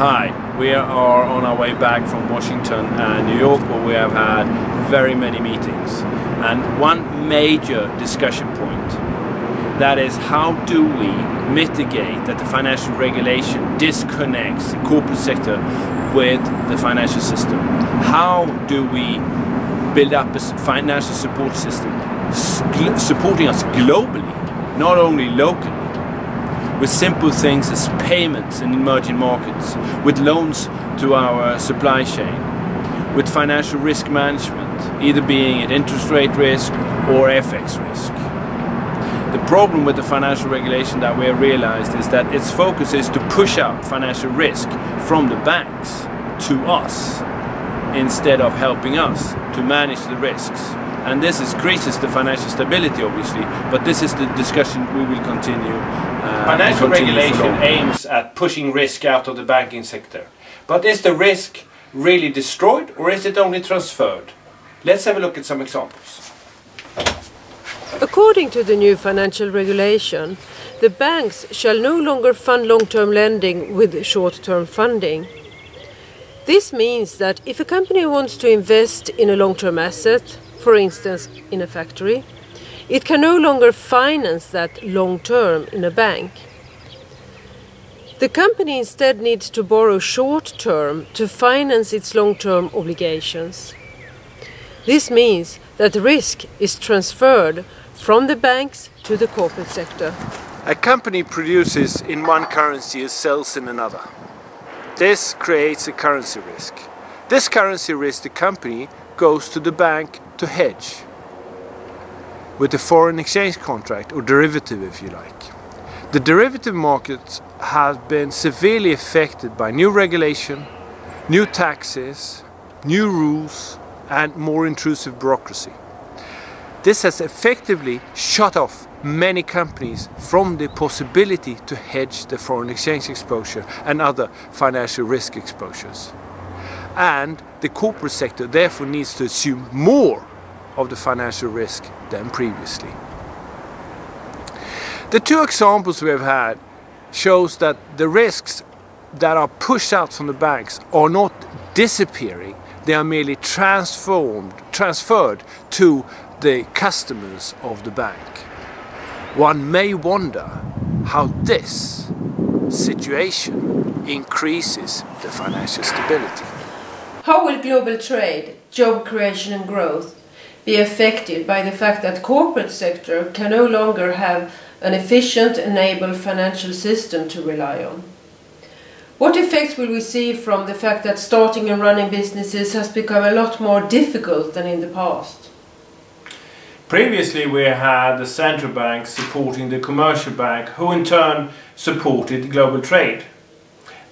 Hi, we are on our way back from Washington and New York, where we have had very many meetings. And one major discussion point, that is, how do we mitigate that the financial regulation disconnects the corporate sector with the financial system? How do we build up a financial support system supporting us globally, not only locally, with simple things as payments in emerging markets, with loans to our supply chain, with financial risk management, either being it interest rate risk or FX risk. The problem with the financial regulation that we have realized is that its focus is to push out financial risk from the banks to us, instead of helping us to manage the risks. And this increases the financial stability, obviously, but this is the discussion we will continue. Financial regulation aims at pushing risk out of the banking sector. But is the risk really destroyed, or is it only transferred? Let's have a look at some examples. According to the new financial regulation, the banks shall no longer fund long-term lending with short-term funding. This means that if a company wants to invest in a long-term asset, for instance in a factory, it can no longer finance that long-term in a bank. The company instead needs to borrow short-term to finance its long-term obligations. This means that risk is transferred from the banks to the corporate sector. A company produces in one currency and sells in another. This creates a currency risk. This currency risk, the company goes to the bank to hedge with a foreign exchange contract, or derivative if you like. The derivative markets have been severely affected by new regulation, new taxes, new rules and more intrusive bureaucracy. This has effectively shut off many companies from the possibility to hedge the foreign exchange exposure and other financial risk exposures. And the corporate sector therefore needs to assume more of the financial risk than previously. The two examples we have had shows that the risks that are pushed out from the banks are not disappearing, they are merely transferred to the customers of the bank. One may wonder how this situation increases the financial stability. How will global trade, job creation and growth be affected by the fact that corporate sector can no longer have an efficient, enabled financial system to rely on? What effects will we see from the fact that starting and running businesses has become a lot more difficult than in the past? Previously we had the central bank supporting the commercial bank, who in turn supported global trade.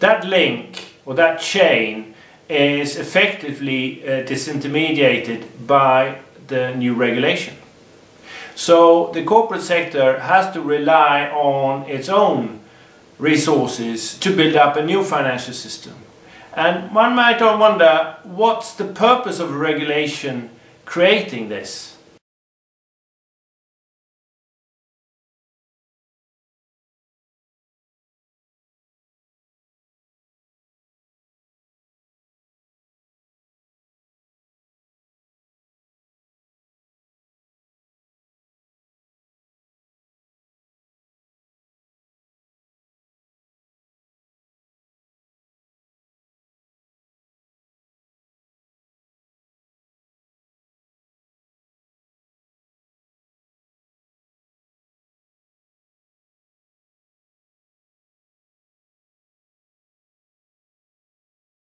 That link, or that chain, is effectively disintermediated by the new regulation. So the corporate sector has to rely on its own resources to build up a new financial system. And one might wonder, what's the purpose of a regulation creating this?